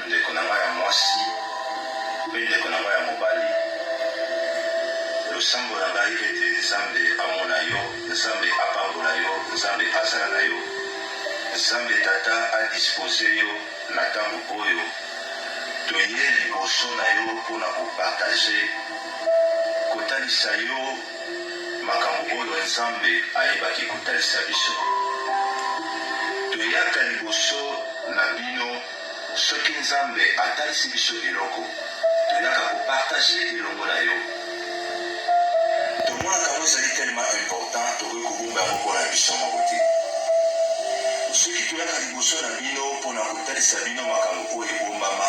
ndeko na ngai ya mwasi mpe ndeko na ngai ya mobali, losambo na ngai ete nzambe amona yo, nzambe apambola yo, nzambe azala na yo, nzambe tata adispose yo na ntango oyo toye liboso na yo mpona kopartage kotalisa yo makambo oyo nzambe ayebaki kotalisa biso. Toyaka liboso na bino soki nzambe atalisi biso eloko, toyaka kopartage elongo na yo. Tomonaka ngo ezali tellement important, tokoki kobomba yango mpona biso moko te. Soki toyaka liboso na bino mpona kotalisa bino makambo oyo ebombama,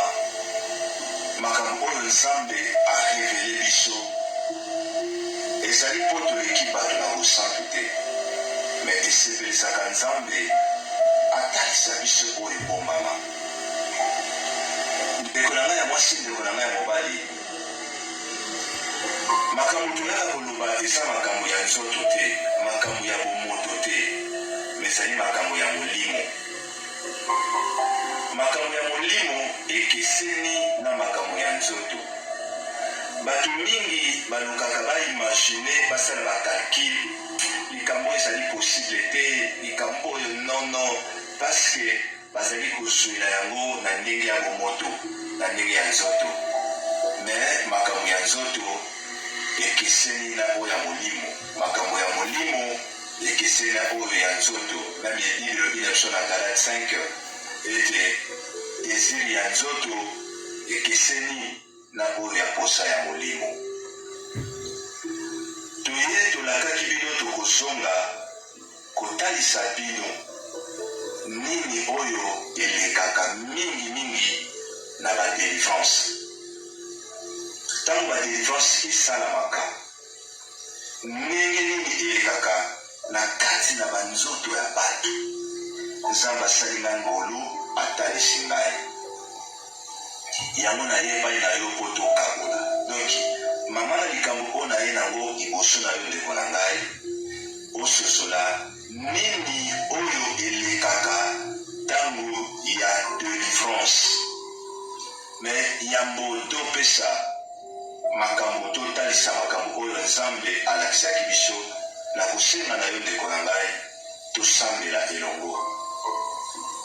makambo oyo nzambe arevele biso, ezali mpo toleki bato na bosantu te, me esepelisaka nzambe atalisa biso oyo ebombama. Ndeko na ngai ya mwasi, ndeko na ngai ya mobali, makambo toyaka koloba eza makambo ya nzoto te, makambo ya bomoto te, me ezali makambo ya molimo. Makambo ya molimo ekeseni na makambo ya nzoto. Bato mingi balukaka baimagine basala bakalkile, likambo ezali possible te, likambo oyo nono, paske bazali kozwela yango na ndenge ya bomoto, na ndenge ya nzoto. Me makambo ya nzoto ekeseni na oyo ya molimo, makambo ya molimo ekeseni na oyo ya nzoto. Na Bible elobi na biso na Galate 5 ete desiri ya nzoto ekeseni na oyo ya posa ya molimo. Toye tolakaki bino tokozonga kotalisa bino nini oyo elekaka mingi na badelivrance. Ntango badelivrance esalamaka, ndenge nini elekaka na kati na banzoto ya bato. Nzambe asali ngai ngolu, atalisi ngai yango nayebai na yo mpo tokabola. Donc mama na likambo oyo naye nango liboso na yo ndeko na ngai, ososola nini oyo elekaka ntango ya delivrance. Me yambo topesa makambo, totalisa makambo oyo nzambe alakisaki biso, na kosenga na yo ndeko na ngai tosambela elongo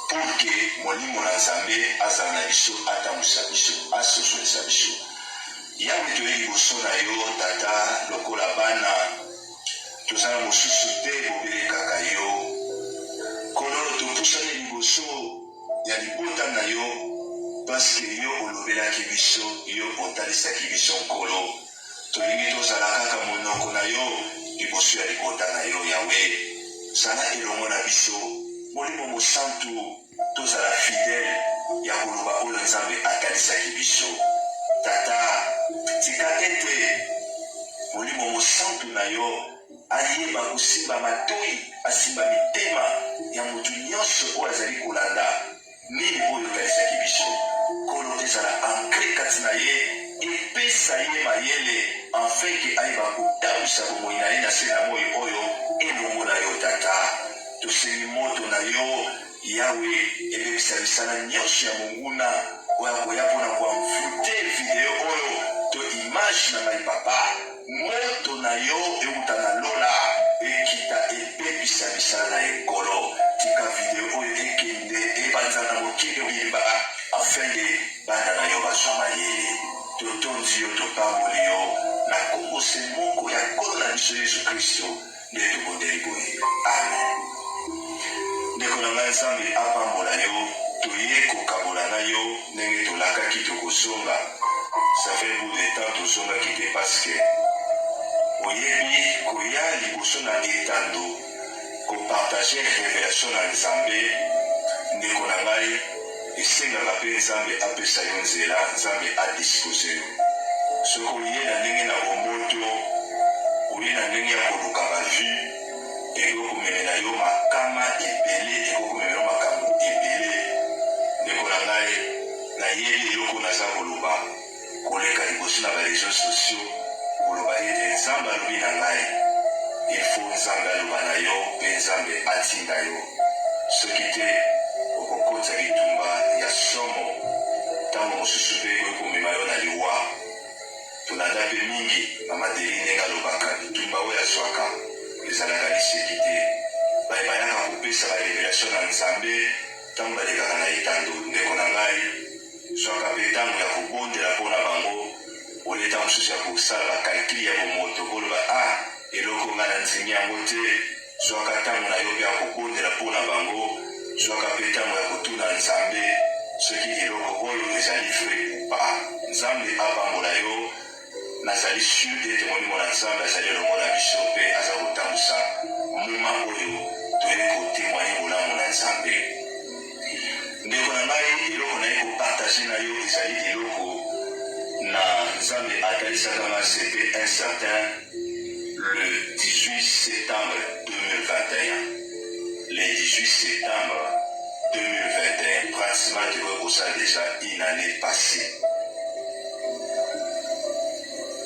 porke molimo na nzambe azala na biso, atambwisa biso, asosolisa biso. Yawe toye liboso na yo tata, lokola bana tozala mosusu te bobelekaka yo. Kolo topusani liboso ya libota na yo, paske yo olobelaki biso, yo otalisaki biso nkolo. Tolingi tozala kaka monoko na yo liboso ya libota na yo. Yawe zala elongo na biso, molimo mosantu tozala fidele ya koloba oyo nzambe atalisaki biso. Tata, tika ete molimo mosantu na yo ayeba kosimba matoi, asimba mitema ya motu nyonso oyo azali kolanda nini oyo otalisaki biso. Kolo ezala ankre kati na ye, epesa ye mayele afin ke ayeba kotambwisa bomoi na ye na se na moi oyo elongo na yo. Tata, tosengi moto na yo Yawe ebebisa misala nyonso ya monguna oyo akoya mpona koamfute video oyo to image na ngai papa. Moto na yo euta na lola ekita ebebisa misala na ekolo. Tika video oyo ekende ebanza na mokili oyeba afenge bana na yo bazwa mayele. Totondi yo, topamboli yo na kombo moko ya nkolo na biso Yesu Kristo nde tobondeli boye. Amen. Ndeko na ngai nzambe apambola yo, toye kokabola na yo ndenge tolakaki tokosonga. Ça fait bout de temps tozongaki te paske oyebi koya liboso na etando kopartage révélation na nzambe. Ndeko na ngai esengaka mpe nzambe apesa yo nzela, nzambe adispose yo. Soki oye na ndenge na bomoto, oye na ndenge ya koluka bavu, ekokomemela yo makama ebele, ekokomemela yo makambo ebele. Ndeko na ngai nayebi eloko naza koloba koleka liboso na bareseaux sociaux, koloba ete nzambe alobi na ngai, ifo nzambe aloba na yo mpe nzambe atinda yo. Soki te okokota bitumba ya somo mosusu mpe ekomema yo na liwa tonanda mpe mingi mama deli ndenge alobaka bitumba oyo azwaka ezalaka liseki te bayaka kopesa barevelation na nzambe ntango balekaka na etando ndeko na ngai zwaka mpe ntango ya kobondela mpo na bango oleta mosusu ya kosala bakalkili ya bomoto koloba eloko nga na nzimi yango te zwaka ntango na yo mpe ya kobondela mpo na bango zwaka mpe ntango ya kotuna nzambe soki eloko oyo ezali vrai ou pas nzambe apambola yo nazali sur ete molimo na nzambe azali elongo na biso mpe aza kotambusa moma oyo toyei kotémoigne bolamu na nzambe ndeko na ngai eloko naye kopartage na yo ezali eloko na nzambe atalisaka nga sepe un certain le 18 septembre 2021 le 18 septembre 2021 pratiquement tu vois ça déjà une année passée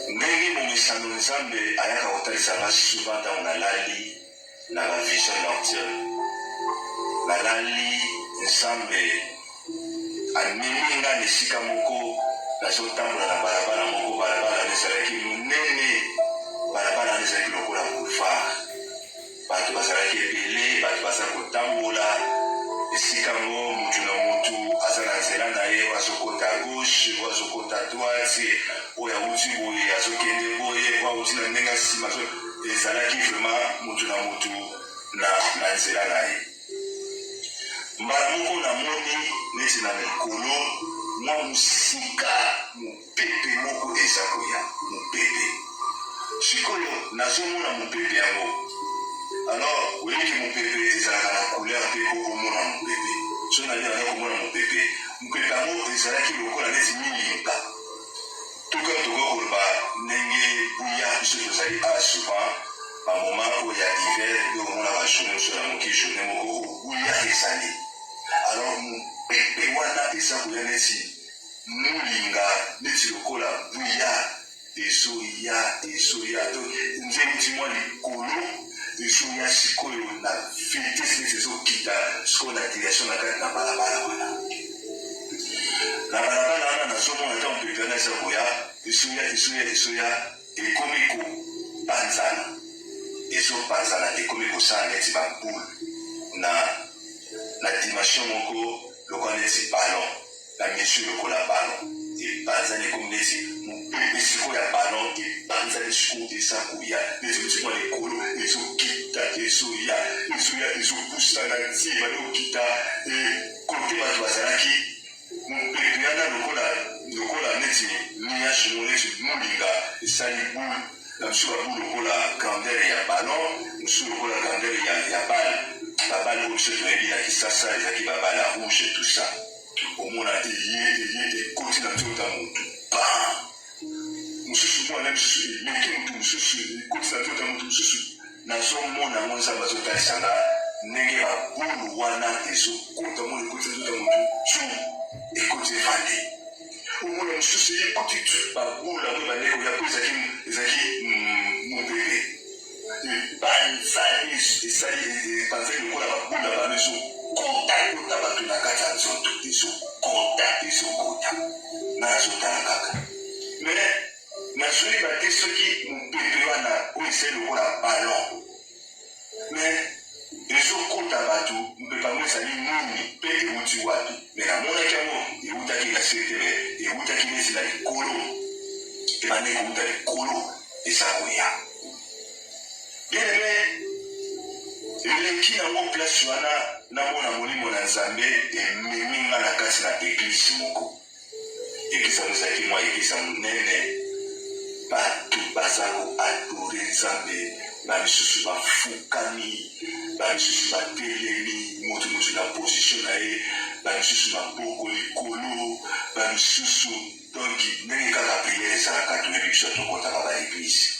ndenge momisano nzambe ayaka kotalisaka souvent ntango nalali na bavision nocturne nalali nzambe amemi nga na esika moko nazotambola na balabala moko balabala ezalaki monene balabala ezalaki lokola boulevard bato bazalaki ebele bato baza kotambola esika ngo motu na motu aza na nzela na ye azokota gauche oyo azokota droite oyo awuti boye azokende boye oyo awuti na ndenge nsima ezalaki vraiment motu na motu na nzela na ye mbala moko namoni neti na mikolo mwa mosika mopepe moko eza koya mopepe sikoyo nazomona mopepe yango alors oyeki mopepe ezalaka na couleur mpe okomona mopepe so nali naza komona mopepe yango ezalaki lokola neti milimba toka koloba ndenge buya biso tozali souvent bamoma oyo ya hiver nde omona bajourne moso na moki journe moko buya ezali alors mopepe wana eza koya neti molinga neti lokola buya ezoya nze uti mwa likolo ezoya sikoyo na vitese neti ezokita sikoyo na direction na kati na balabala wana na balabala wana nazomona ta mopepe wana eza koya ezoya ekomi kopanzana ekomi kosala neti baboule na dimension moko lokola neti ballon na mesure lokola ballon epanzani ekomi neti mopepe sikoyo ya ballon epanzani sikoyo eza koya neti otikwa likolo ezokita ezopusa na ntima ezokita kote bato bazalaki mopepe wana lokola neti nuage mo neti molinga esali boule na mosusu baboule lokola grandeur ya ballon mosusu lokola grandeur ya bale babale oyo biso toyebi na kisasa ezalaki babale ya rouge tout ça omona ekoti na nzoto ya motu mosusu mwana mosusu eleki motu mosusu ekoti na nzoto ya motu mosusu nazomona ngo nzambe azotalisanga ndenge babulu wana ezokota mona ekoti na nzoto ya motu tu ekoti evandi omona mosusu ekoti tu babulu yango bandeko ya po ezalaki mopepe epanzani lokola babulu ya bano ezokota bato na kati ya nzoto ezokota nazotala kaka me nazwi bate soki mopepe wana oyo esali lokola ballon me ezokota bato mopepe yango ezali nini mpe euti wapi me namonaki yango eutaki na se te me eutaki neti na likolo ebandeki euta likolo eza koya bieneme eleki yango place wana namona molimo na nzambe ememi nga na kati na eglise moko eglise yango ezalaki mwa eglise ya monene bato baza koadore nzambe bamisusu bafukami bamisusu batelemi moto na position na ye bamisusu maboko likolo bamisusu donc ndenge kaka priere ezalaka toyebi biso tokotaka baeglise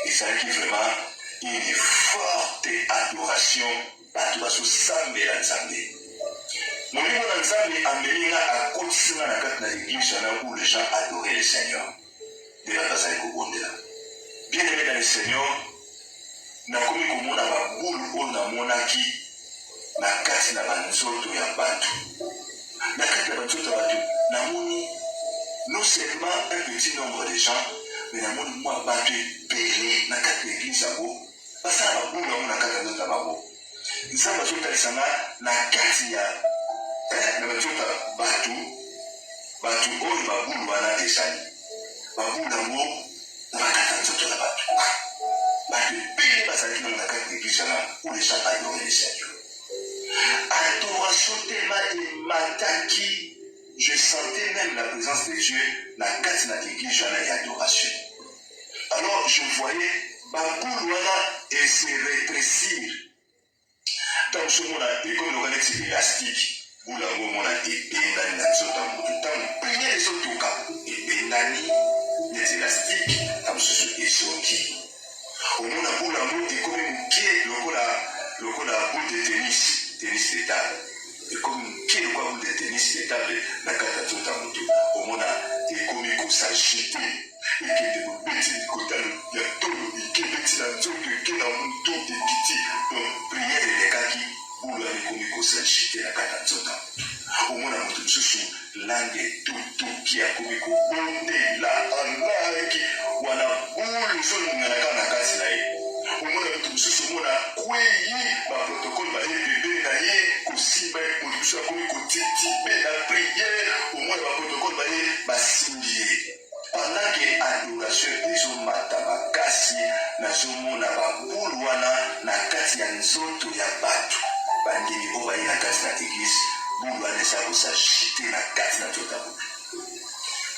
ezalaki vraiment une forte adoration bato bazosambela nzambe molimo na nzambe amemi nga akotisi nga na kati na église wana où les gens adoraient le Seigneur nde bato bazali kobondela bien aimé dans le Seigneur nakomi komona babulu oyo namonaki na kati na banzoto ya bato na kati na banzoto ya bato namoni non seulement un petit nombre de gens, mais dans le monde, moi, je belé dans quatre églises, parce que ça va bouler dans quatre autres là-bas. Ça va tout à l'heure, na kati ya, na batuta batu oyo babulu wana esali. Babulu nango, na bakata nzoto na batu. Batu pili basali na kati l'église là, où les gens adorent le Seigneur. Adoration tellement émataki, je sentais même la présence de Dieu na kati na l'église là, adoration. Alors je voyais babulu wana et se rétrécir. Tant ce monde est comme le galex élastique, où la moment est pénani dans ce temps, tant prier les autres cas, et pénani, les élastiques, tant ce sont des autres. Au monde où la mot est comme une pied, le boule de tennis de table. Et comme une pied, le boule de tennis de table, la carte tout à moto. Au monde est comme une course agitée. Et qui est de petit côté, il y a tout, et qui est petit dans tout, qui est dans tout, et qui donc prière et les cas qui boule avec comme une course agitée, la carte tout à au monde à moto, ce sont langue tout qui a comme une bonde là, en qui ou à la boule, sur le nanaka na au monde à moto, ce sont mon à quoi ma protocole, ma bébé, na kosimba, pour tout ça, comme une quotidien, la prière, au monde à protocole, ma signer. Pendant que l'adoration des hommes matabakasi, nazomona babulu wana na kati ya nzoto ya batu. Bangini oba na kati na église, bulu wana esa kosagite na kati na nzoto ya batu.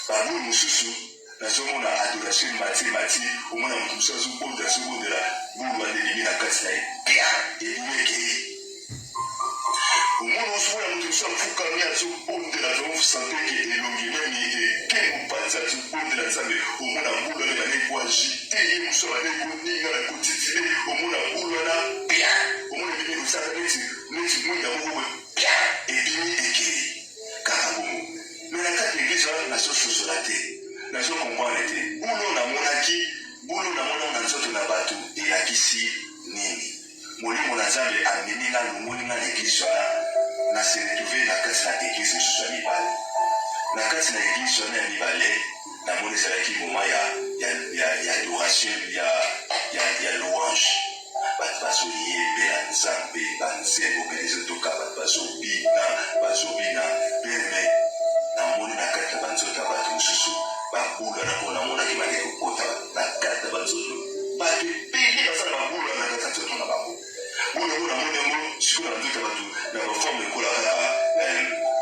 Babulu mususu, nazomona adoration mati, omona mutu musu azobondela, bulu wana elimi na kati na ye, pia, elimi omona osomola mutu musu afukami azobondela, azosante ke elongi nani ekengo panza azobondela nzambe, omona bulu wana bane koagite ye musu bane koninga na kotitile, omona bulu wana pia, omona ebimi kosaka neti mwinda moko pia, ebimi ekeli kaka bongo. Mais na kati l'église wana nazososola te, nazokomprendre te, bulu namona na nzoto na bato elakisi nini. Molimo na nzambe ameni nga longoli nga na église wana na se retrouve na kati na église mosusu ya mibale. Na kati na église wana ya mibale namoni ezalaki moma ya adoration ya louange. Bato bazoyembela nzambe banzembo mpe ezotoka bato bazobina peme namoni na kati na banzoto ya bato mosusu babula na mpo namonaki bande kokota na kati na banzoto bato ebele basala babula na kati na nzoto na bango. Bula ngo namoni yango sikoyo na nzoto ya bato na baforme ekola kaka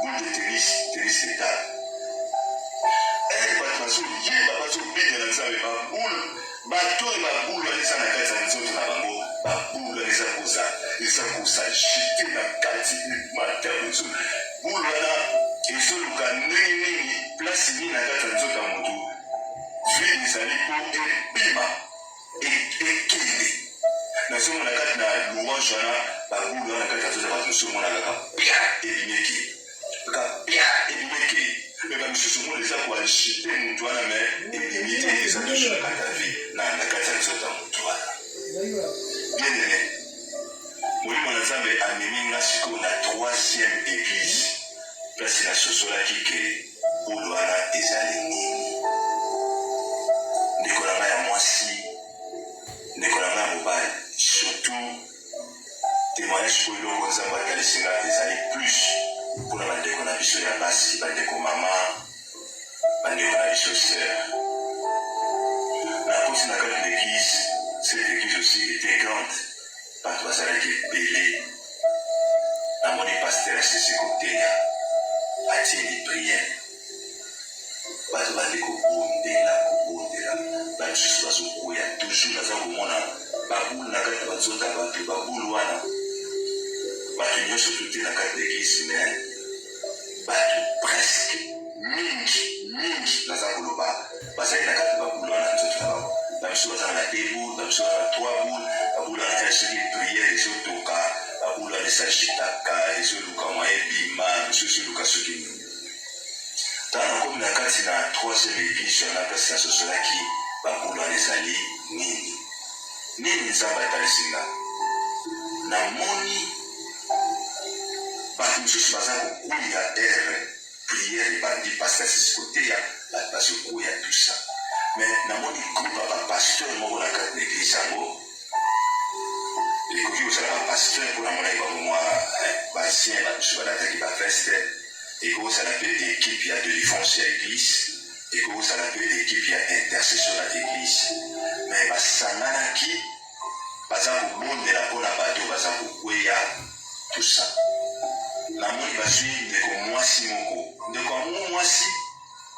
boule de tennis de table. Bato bazoyeba bazobina na nzambe babula bato oyo babulu wana eza na kati ya nzoto na bango babulu wana eza kosagite na kati matabo ezo bulu wana ezoluka ndenge place nini na kati ya nzoto ya motu vile ezali po ebima ekende nazomona kati na louange wana babulu wana kati ya nzoto ya bato mosusu omona kaka pia ebimeki me bamisusu omona eza koagite motu wana me ebimi te eza toujours na kati ya vie na kati ya nzoto ya motu wana. Bien aimé, molimo na nzambe amemi nga sikoyo na 3e église place nasosolaki ke bulu wana ezali nini. Ndeko na ngai ya mwasi, ndeko na ngai ya mobali, surtout témoignage oyo eloko nzambe atalisi nga ezali plus mpona bandeko na biso ya basi, bandeko mama, bandeko na biso sœur. Nakoti na kati na l'église, cette église aussi était grande. Bato bazalaki ebele. Namoni paster asisi koteya atieli priere. Bato bandi kobondela bamisusu bazokoya toujours naza komona babulu na kati na banzota bato babulu wana bato nyonso tote na kati na église me bato presque mingi naza koloba bazali na kati na babulu wana nzoto na bango. Bamisusu baza na 2 boules, bamisusu baza na 3 boules, babulu wana eza soki priere ezotoka, babulu wana esagitaka ezoluka mwa ebima misusu eluka soki nini. Tala nakomi na kati na 3e église wana place nasosolaki babulu wana ezali nini nzambe atalisi nga. Namoni bato mosusu baza kokwea ere prière ebandi pasteur sisi koteya bato bazokoya tout ça mais namoni groupe ya bapasteur moko na kati na église yango ekoki kozala bapasteur mpona monaki bango mwa basien bamosusu balataki baveste ekoki kozala mpe équipe ya délivrance ya église ekoki kozala mpe équipe ya intercession na église mais basanganaki baza kobondela mpona bato baza kokweya tout ça namoni bazwi ndeko mwasi moko ndeko yango mwasi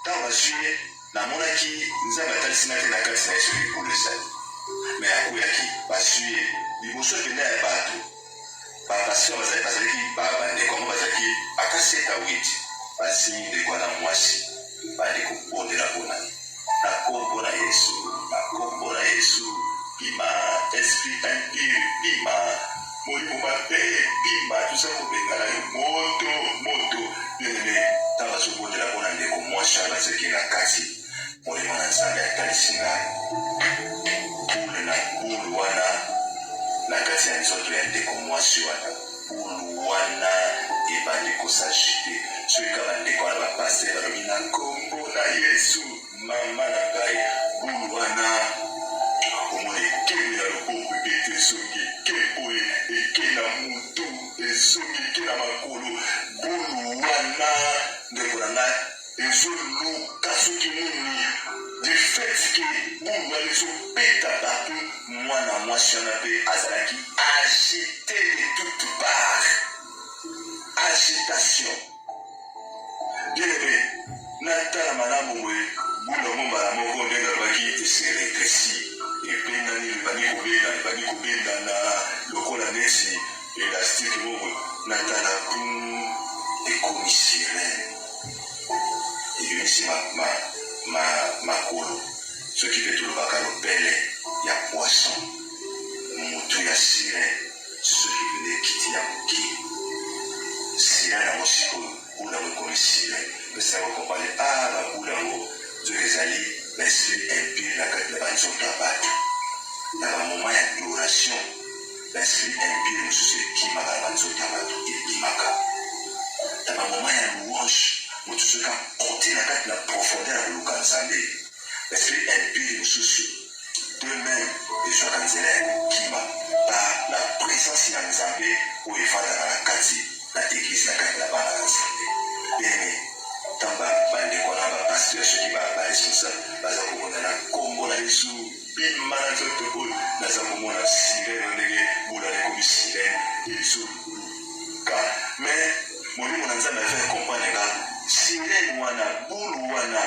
ntango bazwi ye namonaki nzambe atalisina te na kati na ye soki pour ezali mais akweyaki bazwi ye liboso pena ya bato bapasteur bazalaki bandeko yango bazalaki akasi eta 8 bazwi ndeko wana mwasi bandi kobondela mpona ye na kombo na yesu na kombo na yesu bima esprit impure bima molimo mabe bima tuza kobengana yo moto bien-aimé ntango bazobondela mpona ndeko mwasi wana bazalaki na kati molimo na nzambe atalisi ngai bule na bulu wana na kati ya nzoto ya ndeko mwasi wana bulu wana ebandi kosagite soki kaka ndeko wana bapaster balobi na kombo na yesu mama na ngai bulu wana omona ekebo ya loboko ebete esongi ekebo eke na mutu esongi eke na makolo bulu wana ndeko na ngai ezoluka soki nini du fait ke bulu wana ezobeta bato mwana mwasi wana mpe azalaki agité de toute part agitation bien-aimé natala malamu boye bulu yango mbala moko ndenge alobaki eseregresi ebendani ebandi kobendana lokola nesi elastike moko natala ekomi sirene ebimisi makolo soki mpe tolobaka lopele ya poisson motu ya sirene soki pene ekiti ya mokili sirene yango sikoyo bulu yango ekomi sirene pesa bakompane babulu yango soki ezali l'esprit impure na kati na banzoto ya bato na bamoma ya adoration l'esprit impure mosusu ekimaka na banzoto ya bato ebimaka na bamoma ya louange mosusu ekakote na kati na profondeur ya koluka nzambe l'esprit impure mosusu de même ezwaka nzela ya kokima par la présence ya nzambe oyo efandaka na kati na église na kati na bana na nzambe bien ntango bandeko na bapasteur soki baresponsable baza komona na kombo na yesu bima na nzoto oyo naza komona sirene ndenge bula ekomi sirene ezoluka mais molimo na nzambe afai comprendre nga sirene wana bulu wana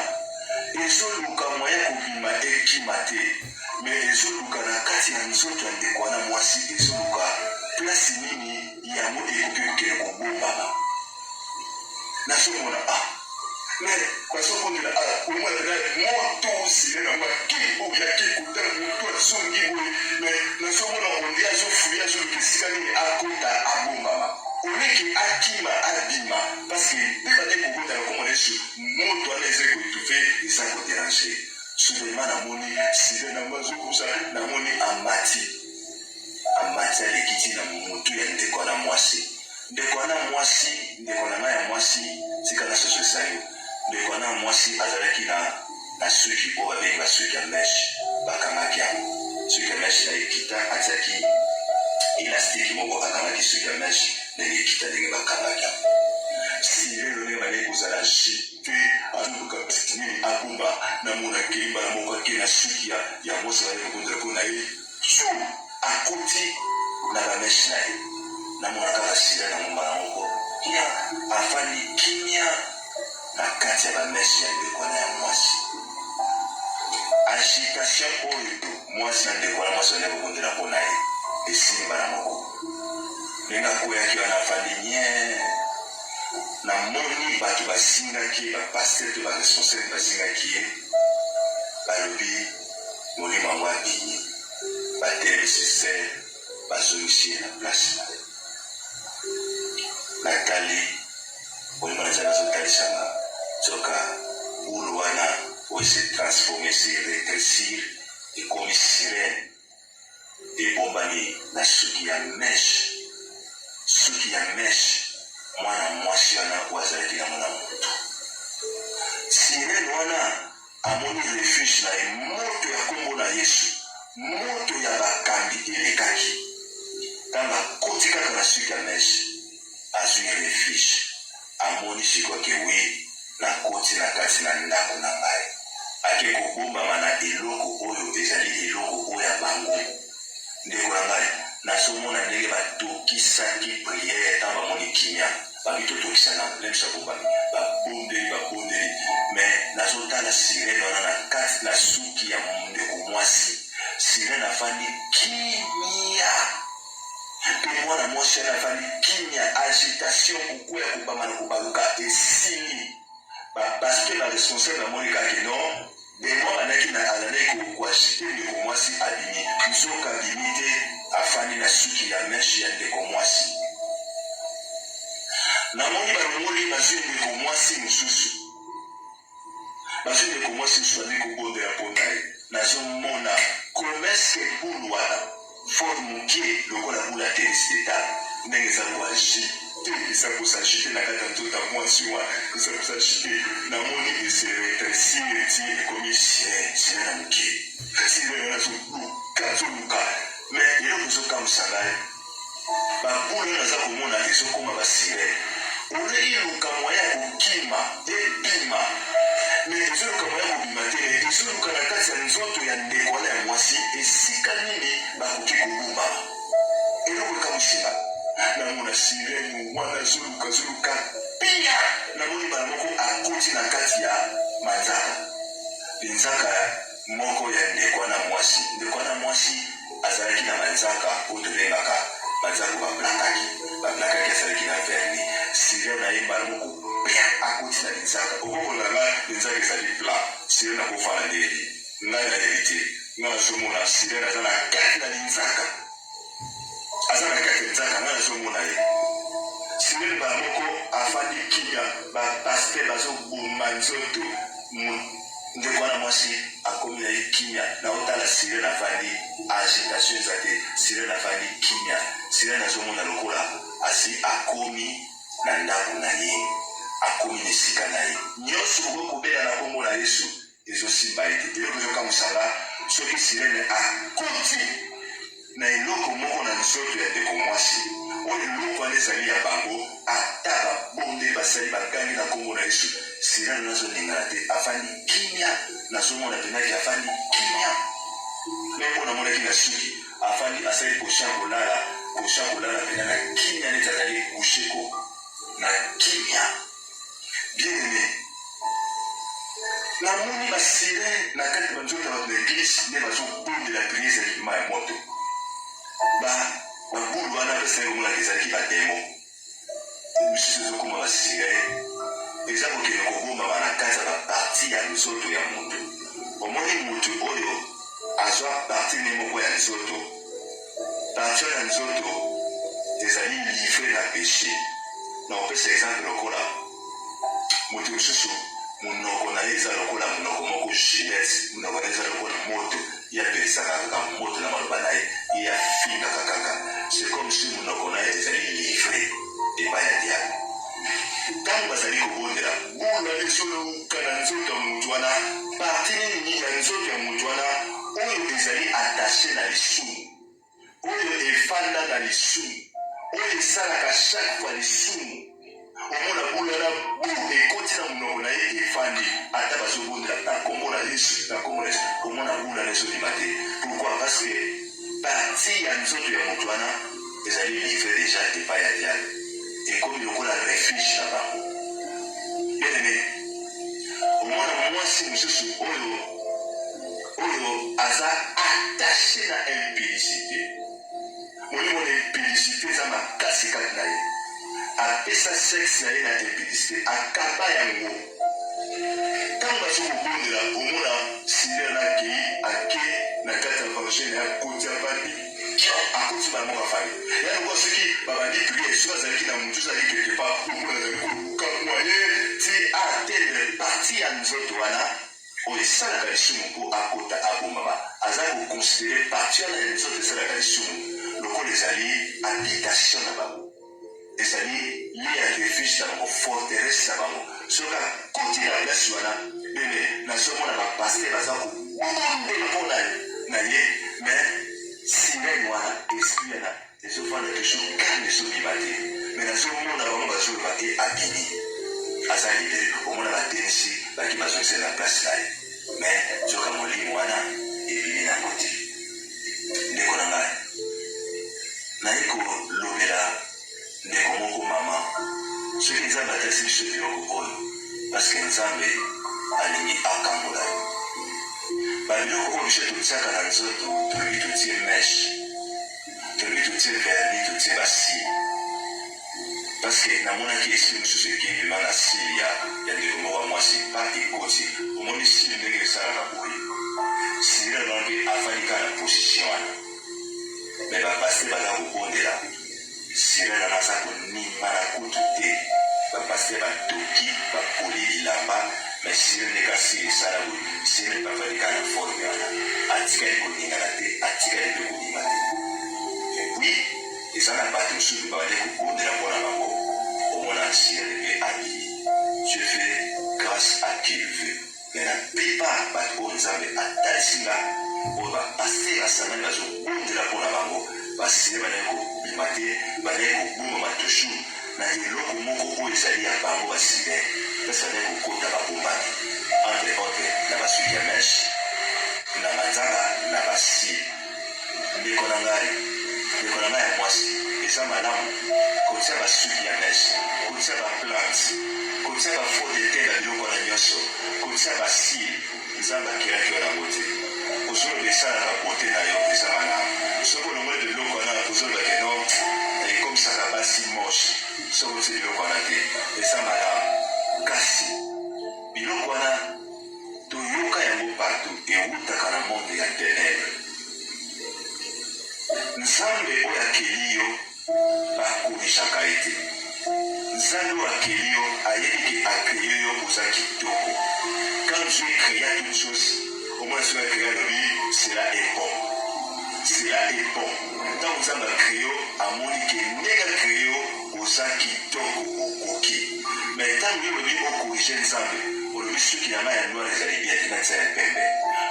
ezoluka moya kobima ekima te mais ezoluka na kati na nzoto ya ndeko wana mwasi ezoluka place nini yango ekoki kokende kobombama nazomona mais kwasokondela omwana moto sirene yango oyo akekotala moto azongi boye mais nazomona onde azofuya azoluka esika nini akota abombama oleki akima abima parce que mpe bandeki kokotala komona yesu moto wana eza koetuve eza koderange soudainement namoni sirene yango azokusa namoni amati alekiti na motu ya ndeko wana mwasi ndeko wana mwasi ndeko na ngai ya mwasi tika na soso esayo ndeko wana mwasi azalaki na suki oyo babengi basuki ya meshe bakangaki yango suki ya meshe na ekita atiaki elastiki moko akangaki suki ya meshe ndenge ekita ndenge bakangaki yango sirene ndenge bandeki kozala jete azoluka nini abomba namona kelimba na moko ake na suki ya mwasi bandeki kokondela mpo na ye akoti na bameshe na ye namona kaka sirene na mombala moko afandi kimia na kati ya bameshe ya ndeko na ya mwasi agitation oyo mwasi na ndeko na mwasi bandeki kokondela mpo na ye esimba na moko ndenge akweyaki wana afandi nye namoni bato basingaki bapaster to baresponsable basingaki ye balobi molimo yango abimi batelemisi ser bazongisi ye na place na ye natali molimo na nzambe azotalisanga soka bulu wana oyo se transforme se rétrécir ekomi sirene ebombami na suki ya meshe mwana mwasi wana oyo azalaki nango na motu sirene wana amoni refuge na ye moto ya kombo na Yesu moto ya bakambi elekaki ntango akoti kaka na suki ya meshe azwi refuge amoni sikoke wi nakoti na kati na ndako na ngai ake kobombama na eloko oyo ezali eloko oyo ya bango ndeko na ngai nazomona ndenge batokisaki priere ntango bamoni kimia babitotokisa na lemisa bobami babondeli me nazotala sirene wana na kati na suki ya ndeko mwasi sirene afandi kimia mpe mwana mwasi ana afandi kimia agitation kokwea kobama na kobaluka esili bapaske baresponsable bamoni kake non demo bandaki na azalaki koagite ndeko mwasi abimi nzoka abimi te afandi na suki ya meshe ya ndeko mwasi namoni balongoli bazwi ndeko mwasi mosusu bazwi ndeko mwasi mosusu bazali kobondela mpona ye nazomona komeske bulu wana for mokie lokola bulu ya tenisi etale ndenge eza koagite eza kosagite na kati ya nzoto ya mwasi wana eza kosagite namoni eseretresir ti ekomi sire na mokie sire nazoluka me eloko ezokamwisa ngai babulu naza komona ezokoma basire oleki luka moya ya kokima ebima me ezoluka moya ya kobima te me ezoluka na kati ya nzoto ya ndeko wana ya mwasi esika nini bakoki kobuma eloko ekamwisinga namona sirene wana zoluka pia namoni bana moko akoti na kati ya manzaka nzaka moko ya ndeko wana mwasi azalaki na manzaka oyo tobengaka manzaka baplakaki azalaki na verni sirene na ye bana moko pia akoti na nzaka okokolanga nzaka ezali pla sirene akofana ndeli ngai nayebi te ngai nazomona sirene aza na kati na nzaka ngai nazomona ye sirene bana moko afandi kimia bapaster bazoboma nzoto ndeko wana mwasi akomi na ye kimia na otala sirene afandi agitation eza te sirene afandi kimia sirene azomona lokola asi akomi na ndako na ye akomi na esika na ye nyonso okokobela na kombo na Yesu ezosimba ye te eloko ezokamwisanga soki sirene akoti na eloko moko na nzoto ya ndeko mwasi oyo eloko wana ezali ya bango ata babonde basali bagangi na kombo na Yesu sirene nazolingana te afandi kimia nazomona penaki afandi kimia me mpo namonaki na suki afandi asali kosha kolala pena na kimia neti azali kusheko na kimia bien aimé namoni basirene na kati banzoto ya bato na eglise nde bazobondela priere ezalaki ma ya moto babulu wana apesaki komonaka ezalaki bademo misusu ezokoma basirene eza kokende kobombama na kati ya baparti ya nzoto ya moto omoni moto oyo azwa parti ne moko ya nzoto parti ya nzoto ezali livre na péché na opesa exemple lokola moto mosusu monoko na ye eza lokola monoko moko gilete monoko na ye eza lokola moto ye apelisaka kaka moto na maloba na ye ye afingaka kaka c'est comme si monoko na ye ezali livre epai ya diable ntango bazali kobondela bula ezoluka na nzoto ya moto wana parti nini ya nzoto ya moto wana oyo ezali attache na lisumu oyo efanda na lisumu oyo esalaka chaque fois lisumu omona bula na bu ekoti na monoko na ye efandi ata bazobondela na kombo na Yesu omona bula na ezolima te pourquoi parce que parti ya nzoto ya moto wana ezali livre déjà epai ya diable ekomi lokola refuge na bango bien aimé omona mwasi mosusu oyo aza attaché na impudicité molimo na impudicité eza makasi kati na ye apesa sexe na ye na impudicité akaba yango ntango azokobondela omona sirene ake na kati ya vangele ya koti ya bandi akoti bango bafani yango soki babandi priere soki azalaki na motu azali quelque part omona azali koluka moye ti atendre parti ya nzoto wana oyo esalaka lisumu mpo akota abombama aza koconsidere parti wana ya nzoto esalaka lisumu lokola ezali habitation na bango ezali lie ya refuge na bango forteresse na bango soki akoti na place wana bebe nazomona bapaster baza kobondela mpona na ye mais sirene wana esprit yana ezofanda toujours calme ezobima te mais nazomona bango bazoloba te abimi aza lider omona batenisi baki bazongisa na place na ye mais soka molimo wana ebimi nango te ndeko na ngai naye kolobela ndeko moko mama soki nzambe atalisi biso biloko oyo parceke nzambe alingi akambola yo babiloko oyo biso totiaka na nzoto tolobi totie meshe tolobi totie verni totie basili parceke namonaki esili mosusu ekebima na sili ya ndeko moko ya mwasi pa ekoti omoni sili ndenge esalaka boye sili nalonge afandi kaka na position wana me bapaster baza kobondela sili nana aza konima na kutu te bapaster batoki bapoli bilamba mais sili ndenge asili esala boye sili bafandi kaka na forme wana atikali koningana te atikali mpe kobima te epuis eza na bato mosusu babali kobondela mpona bango omona sili mpe abili Dieu fait grâce à qui il veut mais la plupart bato oyo nzambe atalisinga oyo bapaster basangani bazobondela mpona bango basili bazali kobima te bazali kobomama toujours na eloko moko oyo ezali ya bango basile mpasi bazali kokota babombani entre autre na basuki ya meshe na manzaka na basile ndeko na ngai ya mwasi eza malamu kotia basuki ya meshe kotia baplante kotia bafode te na biloko wana nyonso kotia basile nzambe akelaki yo nango te ozoloba esalaka kote na yo eza malamu soki olongoli biloko wana ozolobake no ekomisaka basi moshe soki otie biloko wana te eza malamu kasi biloko wana toyoka yango partout ewutaka na monde ya ténèbre nzambe oyo akeli yo bakomisaka ete nzambe oyo akeli yo ayebi ke akreye yo oza kitoko quand Dieu créa toute chose au moins cela créa lobi cela est bon ntango nzambe akreye yo amoni ke ndenge akreye yo oza kitoko okoki mais ntango yo lobi okorige nzambe olobi suki na ngai ya noir ezali bien te natia ya pembe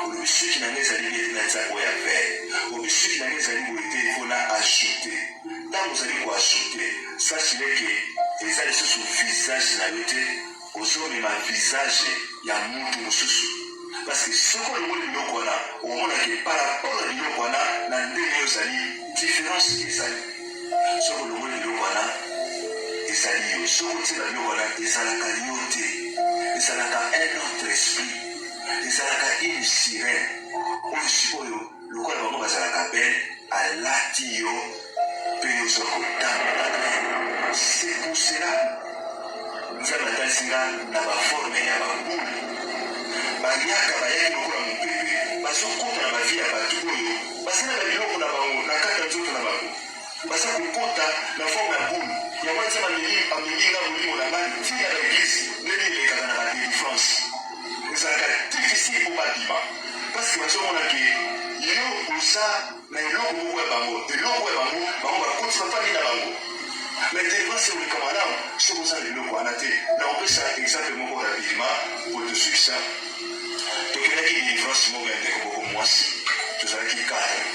olobi suki na ngai ezali bien te natia oyo ya vert olobi suki na ngai ezali boye te ifo na ajoute ntango ozali koajoute sachile ke eza lisusu visage na yo te ozomema visage ya mutu mosusu parceke soki olongoli biloko wana omonake par rapport na biloko wana na ndenge ozali différence ezali soki olongoli biloko wana ezali yo soki otiela biloko wana ezalaka yo te ezalaka un autre esprit ezalaka une sirène oyo sikoyo lokola bango bazalaka bene alati yo mpe yo oza kotambolaka c'est pour cela nzambe atalisinga na baforme ya babulu bayaka bayaki lokola mopepe bazokota na bavie ya bato oyo baza na babiloko na bango na kati ya nzoto na bango baza kokota na forme ya bulu yango nzambe amenginga molimo na ngai ntina na eglise ndenge elekaka na badelivrance ezalaka difficile mpo babima parceke bazomona ke yo oza na eloko moko ya bango bango bakoti bafandi na bango mais délivrance oleka malamu soki oza na biloko wana te na opesa exemple moko rapidement po tosukisa tokendaki délivrance moko ya ndeko moko mwasi tozalaki 4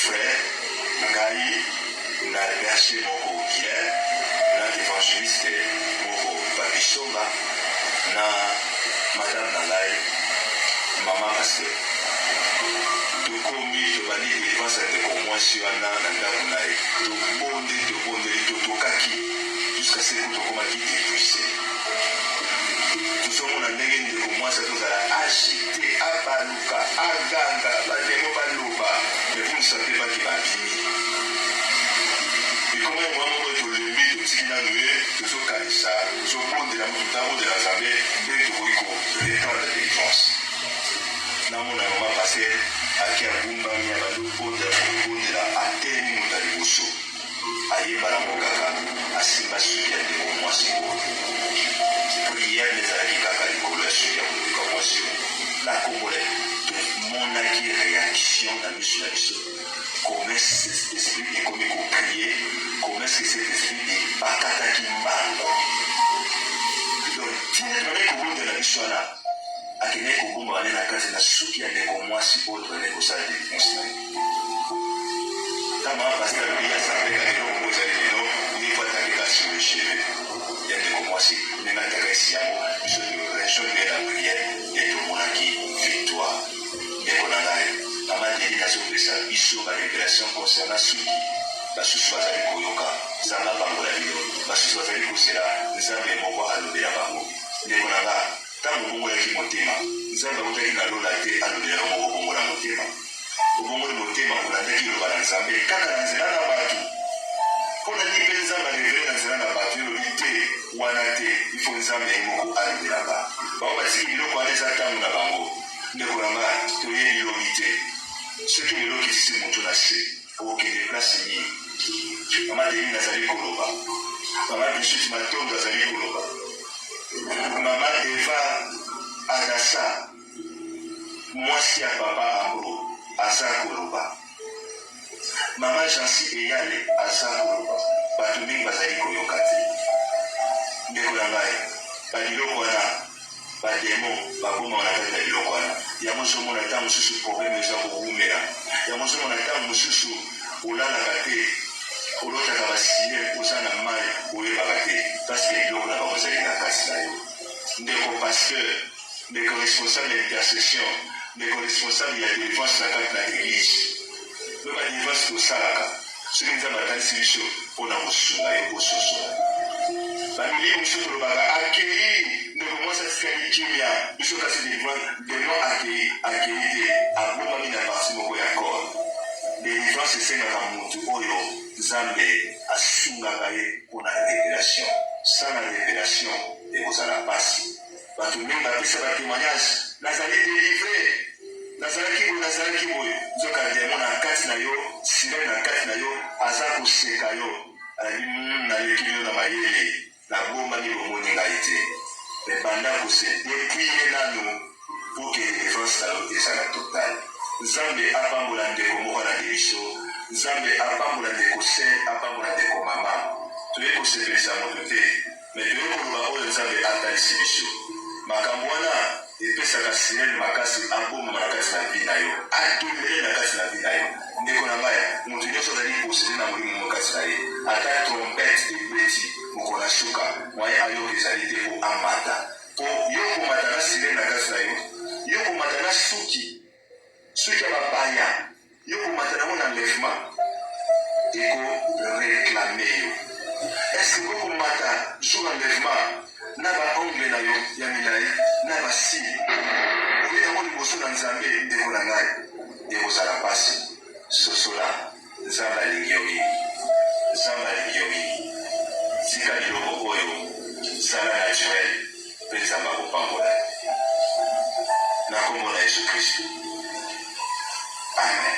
frère ngai na berger moko Guilhem na évangéliste moko Babisomba na madame na ngai mama pasteur tokomi tobandi délivrance ya ndeko mwasi wana na ndako na ye tobondeli totokaki jusqu'à ce que tokomaki épuisé tozomona ndenge ndeko mwasi tozala agité abaluka aganga bandemo baloba mais vous ne savez pas ke babimi ekoma ya mwa moko tolembi totiki nanu ye tozokanisa tozobondela motu tabondela nzambe nde tokoki koretendre délivrance namona mama paster aki abumbami abandobondela atemi moto ya liboso ayeba nango kaka asimba suki ya ndeko mwasi oyo priere ezalaki kaka likolo ya suki ya ndeko mwasi oyo na kombola tomonaki réaction na miso na biso comme cet esprit est comme qu'on crier, comment est-ce que cet esprit est bakataki mbango. Donc, tina tunaye kubunde na bishwana, akine kubumba wane na kazi na suki ya neko mwasi oto wane kusala défense na ye. Kama pasteur Bia sapeka lelo kumoza lelo, ni kwa takika sur le cheveu, ya neko mwasi, nena taka isi yango, je de la prière, et tout mon acquis, victoire. Neko nangaye, mama deli na zopesa biso ba révélation concernant suki, basusu bazali koyoka, zamba bango la lelo, basusu bazali kosela, nzambe moko alobela bango. Neko nangaye, tango bongo yaki motema, nzambe utaki na lola te alobela moko bongo na motema. Bongo ni motema ulandaki loba na nzambe, kaka na nzela na batu. Pona ni pe nzambe révélé na nzela na batu, yolobi te, wana te, ifo nzambe moko alobela ba. Bao batiki biloko aleza tango na bango. Ndeko na nga, toye lilobi te. Soki liloki tisi mutu na se, okende place nini. Mama Deni nazali koloba. Mama Bishut Matondo azali koloba. Mama Eva Adassa, mwasi ya papa Ambro, aza koloba. Mama Jansi Eyale, aza koloba. Batu mingi bazali koyoka te. Ndeko na ngai, baliloko wana, bademo bakoma wanakati na biloko wana. Yango ozomona ntango mosusu problème eza kowumela. Yango ozomona ntango mosusu olalaka te, olotaka basile oza na mai oyebaka te, parce que biloko na bango ezali na kati na yo. Ndeko pasteur, ndeko responsable ya intercession, ndeko responsable ya délivrance na kati na église. Mpe badélivrance tosalaka, soki nzambe atalisi biso mpona kosunga yo kososola. Bamili biso tolobaka accueillir ndeko mwasi atikali kimia biso kasi délivrance accueillir te abomami na parti moko ya corps. Délivrance esengaka motu oyo nzambe asungaka ye mpona révélation. Sana révélation ekozala pasi. Bato mingi bapesa batémoignage, nazali délivré, nazalaki boye, nzoka diamo na kati na yo, sirene na kati na yo, aza koseka yo, naleki yo na mayele, nabombami bomoni ngai te. Mais banda kose dépouiller nano pour que délivrance na yo ezala totale. Nzambe apambola ndeko moko na biso, Nzambe apambola ndeko se, apambola ndeko mama. Toye kosepelisa moto te, mais toye koloba oyo Nzambe atalisi biso. Makambo wana epesaka sirene makasi aboma na kati na vi na yo, atomele na kati na vi na yo. Ndeko na ngai, moto nyonso azali posede na molimo mo kati na ye, ata trompete ebeti moko na suka, mwaye ayo ezali te po amata. Po yo komata na sirene na kati na yo, yo komata na suki ya bapaya, yo komata nango na enlèvement, eko réclame yo. Est-ce que vous komata jour enlèvement na ba ongle na yo ya milai na ba si oye yango liboso na nzambe ndeko na ngai ekozala pasi sosola nzambe alingi yo mingi, nzambe alingi yo mingi. Tika liloko oyo zala naturel mpe nzambe akopambola na kombo na Yesu Kristo. Amen.